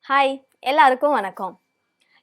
Hi, எல்லாருக்கும் வணக்கம்.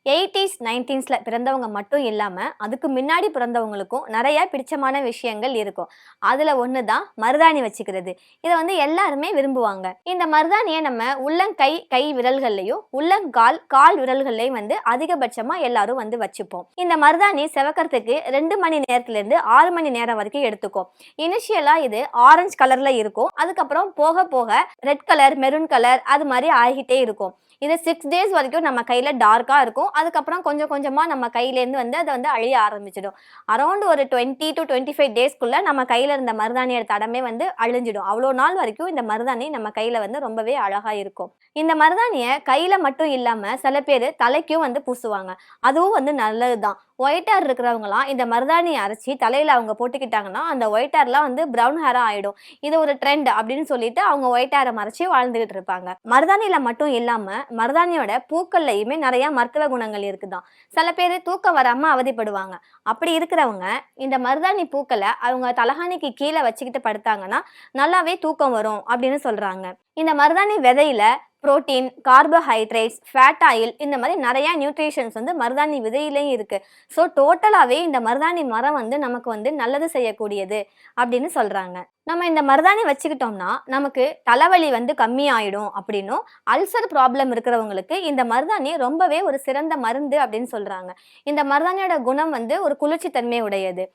80s 90ஸ்ல பிறந்தவங்க மட்டும் இல்லாம அதுக்கு முன்னாடி பிறந்தவங்களுக்கும் நிறைய பிடிச்சமான விஷயங்கள் இருக்கும். அதுல ஒண்ணுதான் மருதாணி வச்சுக்கிறது. இதை எல்லாருமே விரும்புவாங்க. இந்த மருதாணியை நம்ம கை விரல்கள்லயும் உள்ளங்கால் கால் விரல்கள்லயும் அதிகபட்சமா எல்லாரும் வச்சுப்போம். இந்த மருதாணி செவக்கிறதுக்கு 2 மணி நேரத்துல இருந்து 6 மணி நேரம் வரைக்கும் எடுத்துக்கும். இனிஷியலா இது ஆரஞ்சு கலர்ல இருக்கும். அதுக்கப்புறம் போக போக ரெட் கலர், மெரூன் கலர் அது மாதிரி ஆகிட்டே இருக்கும். இது 6 டேஸ் வரைக்கும் நம்ம கையில டார்க்கா இருக்கும். அதுக்கப்புறம் கொஞ்சம் கொஞ்சமா நம்ம கையிலேருந்து அதை அழிய ஆரம்பிச்சிடும். அரௌண்ட் ஒரு 20 to 25 டேஸ்க்குள்ள நம்ம கையில இருந்த மருதாணியோட தடமே அழிஞ்சிடும். அவ்வளோ நாள் வரைக்கும் இந்த மருதாணி நம்ம கையில ரொம்பவே அழகா இருக்கும். இந்த மருதாணியை கையில மட்டும் இல்லாம சில பேர் தலைக்கும் பூசுவாங்க. அதுவும் நல்லதுதான். ஒயிட் ஹேர் இருக்கிறவங்களாம் இந்த மருதாணியை அரைச்சி தலையில அவங்க போட்டுக்கிட்டாங்கன்னா அந்த ஒயிட் ஹேர்லாம் ப்ரௌன் ஹேரா ஆயிடும். இது ஒரு ட்ரெண்ட் அப்படின்னு சொல்லிட்டு அவங்க ஒயிட் ஹேரை மறைச்சி வாழ்ந்துகிட்டு இருப்பாங்க. மருதாணியில மட்டும் இல்லாம மருதாணியோட பூக்கள்லையுமே நிறைய மருத்துவ குணங்கள் இருக்குதான். சில பேர் தூக்கம் வராம அவதிப்படுவாங்க. அப்படி இருக்கிறவங்க இந்த மருதாணி பூக்களை அவங்க தலகாணிக்கு கீழே வச்சுக்கிட்டு படுத்தாங்கன்னா நல்லாவே தூக்கம் வரும் அப்படின்னு சொல்றாங்க. இந்த மருதாணி விதையில புரோட்டீன், கார்போஹைட்ரேட்ஸ், ஃபேட் ஆயில் இந்த மாதிரி நிறைய நியூட்ரிஷன்ஸ் மருதாணி விதையிலையும் இருக்கு. ஸோ டோட்டலாகவே இந்த மருதாணி மரம் நமக்கு நல்லது செய்யக்கூடியது அப்படின்னு சொல்றாங்க. நம்ம இந்த மருதாணி வச்சுக்கிட்டோம்னா நமக்கு தலைவலி கம்மியாயிடும் அப்படின்னும், அல்சர் ப்ராப்ளம் இருக்கிறவங்களுக்கு இந்த மருதாணி ரொம்பவே ஒரு சிறந்த மருந்து அப்படின்னு சொல்றாங்க. இந்த மருதாணியோட குணம் ஒரு குளிர்ச்சி தன்மை உடையது.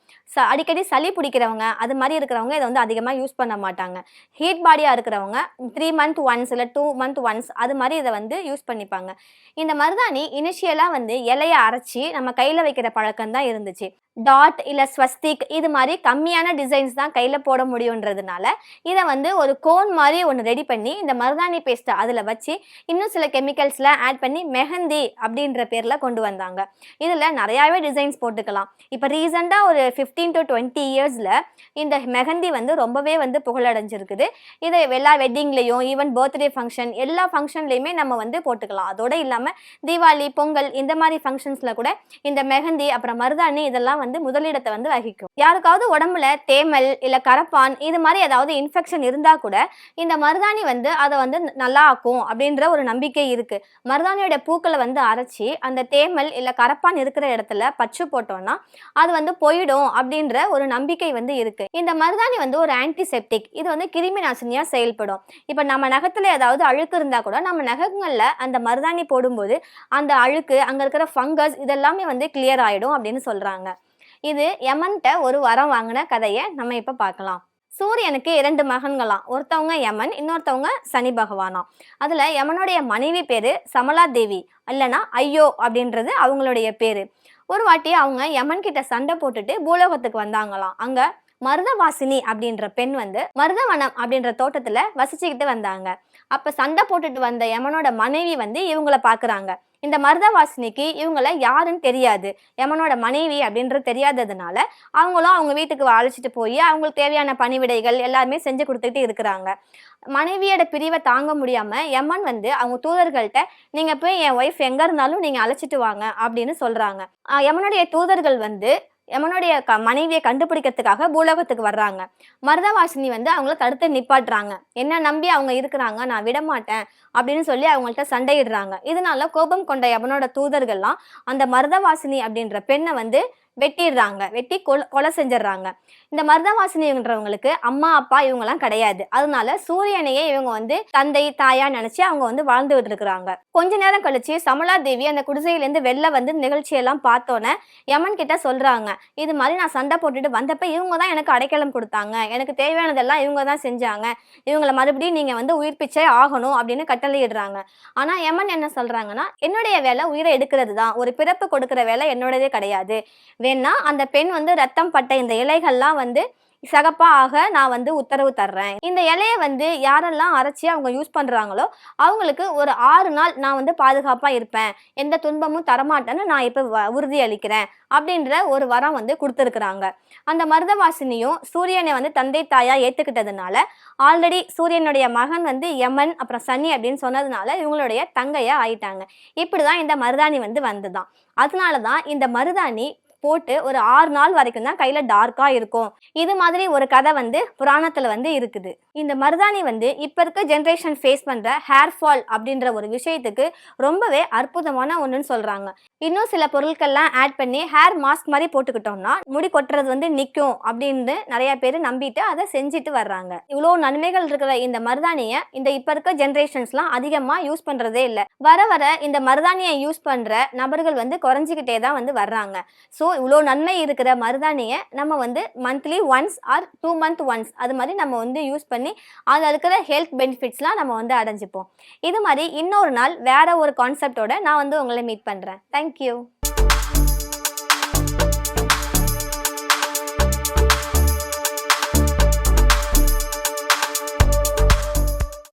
அடிக்கடி சளி பிடிக்கிறவங்க அது மாதிரி இருக்கிறவங்க இதை அதிகமாக யூஸ் பண்ண மாட்டாங்க. ஹீட் பாடியா இருக்கிறவங்க 3 month ஒன்ஸ் இல்லை 2 month ஒன்ஸ் அது மாதிரி இதை யூஸ் பண்ணிப்பாங்க. இந்த மருதாணி இனிஷியலா இலையை அரைச்சி நம்ம கையில வைக்கிற பழக்கம் தான் இருந்துச்சு. டாட் இல்ல ஸ்வஸ்திக் இது மாதிரி கம்மியான டிசைன்ஸ் தான் கையில போட முடியுன்றதுனால இதை ஒரு கோன் மாதிரி ஒன்று ரெடி பண்ணி இந்த மருதாணி பேஸ்ட்டை அதில் வச்சு இன்னும் சில கெமிக்கல்ஸ்லாம் ஆட் பண்ணி மெஹந்தி அப்படின்ற பேரில் கொண்டு வந்தாங்க. இதில் நிறையாவே டிசைன்ஸ் போட்டுக்கலாம். இப்போ ரீசெண்டாக ஒரு 15 to 20 இயர்ஸில் இந்த மெஹந்தி ரொம்பவே புகழடைஞ்சிருக்குது. இதை எல்லா வெட்டிங்லேயும் ஈவன் பர்த்டே ஃபங்க்ஷன் எல்லா ஃபங்க்ஷன்லேயுமே நம்ம போட்டுக்கலாம். அதோடு இல்லாமல் தீபாவளி, பொங்கல் இந்த மாதிரி ஃபங்க்ஷன்ஸில் கூட இந்த மெஹந்தி அப்புறம் மருதாணி இதெல்லாம் முதலிடத்தை வகிக்கும். யாருக்காவது உடம்புல தேமல் இல்ல கரப்பான் இது மாதிரி ஏதாவது இன்ஃபெக்ஷன் இருந்தா கூட இந்த மருதாணி அதை நல்லா ஆக்கும் அப்படின்ற ஒரு நம்பிக்கை இருக்கு. மருதாணியோட பூக்களை அரைச்சி அந்த தேமல் இல்ல கரப்பான் இருக்கிற இடத்துல பச்சு போட்டோம்னா அது போயிடும் அப்படின்ற ஒரு நம்பிக்கை இருக்கு. இந்த மருதாணி ஒரு ஆன்டிசெப்டிக். இது கிருமி நாசினியா செயல்படும். இப்ப நம்ம நகத்துல ஏதாவது அழுக்கு இருந்தா கூட நம்ம நகங்கள்ல அந்த மருதாணி போடும்போது அந்த அழுக்கு அங்க இருக்கிற ஃபங்கஸ் இதெல்லாமே கிளியர் ஆயிடும் அப்படின்னு சொல்றாங்க. இது யமன்ட்ட ஒரு வரம் வாங்கின கதையை நம்ம இப்ப பார்க்கலாம். சூரியனுக்கு 2 மகன்களாம். ஒருத்தவங்க யமன், இன்னொருத்தவங்க சனி பகவானாம். அதுல யமனுடைய மனைவி பேரு சமலா தேவி இல்லைன்னா ஐயோ அப்படின்றது அவங்களுடைய பேரு. ஒரு வாட்டி அவங்க யமன் கிட்ட சண்டை போட்டுட்டு பூலோகத்துக்கு வந்தாங்களாம். அங்க மருதவாசினி அப்படின்ற பெண் மருதவனம் அப்படின்ற தோட்டத்துல வசிச்சுக்கிட்டு வந்தாங்க. அப்ப சண்டை போட்டுட்டு வந்த யமனோட மனைவி இவங்களை பாக்குறாங்க. இந்த மருதவாசினிக்கு இவங்கள யாருன்னு தெரியாது. யமனோட மனைவி அப்படின்றது தெரியாததுனால அவங்களும் அவங்க வீட்டுக்கு அழைச்சிட்டு போய் அவங்களுக்கு தேவையான பணிவிடைகள் எல்லாருமே செஞ்சு கொடுத்துட்டு இருக்கிறாங்க. மனைவியோட பிரிவை தாங்க முடியாம யமன் அவங்க தூதர்கள்ட்ட நீங்க போய் என் ஒய்ஃப் எங்க இருந்தாலும் நீங்க அழைச்சிட்டு வாங்க அப்படின்னு சொல்றாங்க. யமனுடைய தூதர்கள் யமனுடைய மனைவியை கண்டுபிடிக்கிறதுக்காக பூலோகத்துக்கு வர்றாங்க. மருதவாசினி அவங்கள தடுத்து நிப்பாட்டுறாங்க. என்ன நம்பி அவங்க இருக்கிறாங்க, நான் விட மாட்டேன் அப்படின்னு சொல்லி அவங்கள்ட்ட சண்டையிடுறாங்க. இதனால கோபம் கொண்ட யமனோட தூதர்கள்லாம் அந்த மருதவாசினி அப்படின்ற பெண்ணை வெட்டிடுறாங்க. வெட்டி கொலை செஞ்சிடறாங்க. இந்த மருதவாசினின்றவங்களுக்கு அம்மா அப்பா இவங்கெல்லாம் கிடையாது. அதனால சூரியனையே இவங்க தந்தை தாயா நினைச்சு அவங்க வாழ்ந்துகிட்டு இருக்கிறாங்க. கொஞ்ச நேரம் கழிச்சு சமலா தேவி அந்த குடிசையிலேருந்து வெளில நிகழ்ச்சியெல்லாம் பார்த்தோன்னே யமன் கிட்ட சொல்றாங்க, இது மாதிரி நான் சண்டை போட்டுட்டு வந்தப்ப இவங்க தான் எனக்கு அடைக்கலம் கொடுத்தாங்க, எனக்கு தேவையானதெல்லாம் இவங்க தான் செஞ்சாங்க, இவங்களை மறுபடியும் நீங்க உயிர் பிச்சை ஆகணும் அப்படின்னு கட்டளையிடுறாங்க. ஆனா யமன் என்ன சொல்றாங்கன்னா, என்னுடைய வேலை உயிரை எடுக்கிறது தான், ஒரு பிறப்பு கொடுக்கிற வேலை என்னோடதே கிடையாது. வேணா அந்த பெண் ரத்தம் பட்ட இந்த இலைகள்லாம் சகப்பா ஆக நான் உத்தரவு தர்றேன். இந்த இலையை யாரெல்லாம் அரைச்சி அவங்க யூஸ் பண்றாங்களோ அவங்களுக்கு ஒரு 6 நாள் நான் பாதுகாப்பா இருப்பேன், எந்த துன்பமும் தரமாட்டேன்னு நான் இப்ப உறுதி அளிக்கிறேன் அப்படின்ற ஒரு வரம் கொடுத்துருக்குறாங்க. அந்த மருதவாசினியும் சூரியனை தந்தை தாயா ஏத்துக்கிட்டதுனால ஆல்ரெடி சூரியனுடைய மகன் யமன் அப்புறம் சனி அப்படின்னு சொன்னதுனால இவங்களுடைய தங்கையா ஆயிட்டாங்க. இப்படிதான் இந்த மருதாணி வந்ததுதான். அதனாலதான் இந்த மருதாணி போட்டு ஒரு 6 நாள் வரைக்கும் தான் கையில டார்க்கா இருக்கும். இது மாதிரி ஒரு கதை வந்து புராணத்துல வந்து இருக்குது. இந்த மருதாணி வந்து இப்ப இருக்க ஜெனரேஷன் ஃபேஸ் பண்ற ஹேர் ஃபால் அப்படின்ற ஒரு விஷயத்துக்கு ரொம்பவே அற்புதமான ஒண்ணுன்னு சொல்றாங்க. இன்னும் சில பொருட்கள்லாம் ஆட் பண்ணி ஹேர் மாஸ்க் மாதிரி போட்டுக்கிட்டோம்னா முடி கொட்டுறது வந்து நிற்கும் அப்படின்னு நிறைய பேர் நம்பிட்டு அதை செஞ்சுட்டு வர்றாங்க. இவ்வளோ நன்மைகள் இருக்கிற இந்த மருதாணியை இந்த இப்ப இருக்க ஜெனரேஷன்ஸ்லாம் அதிகமா யூஸ் பண்றதே இல்லை. வர வர இந்த மருதாணியை யூஸ் பண்ற நபர்கள் வந்து குறைஞ்சிக்கிட்டே தான் வந்து வர்றாங்க. ஸோ இவ்வளோ நன்மை இருக்கிற மருதாணியை நம்ம வந்து monthly once or 2 month once அது மாதிரி நம்ம வந்து யூஸ் பண்ணி அதில் இருக்கிற ஹெல்த் பெனிஃபிட்ஸ்லாம் நம்ம வந்து அடைஞ்சிப்போம். இது மாதிரி இன்னொரு நாள் வேற ஒரு கான்செப்டோட நான் வந்து உங்களை மீட் பண்ணுறேன். தேங்க்யூ.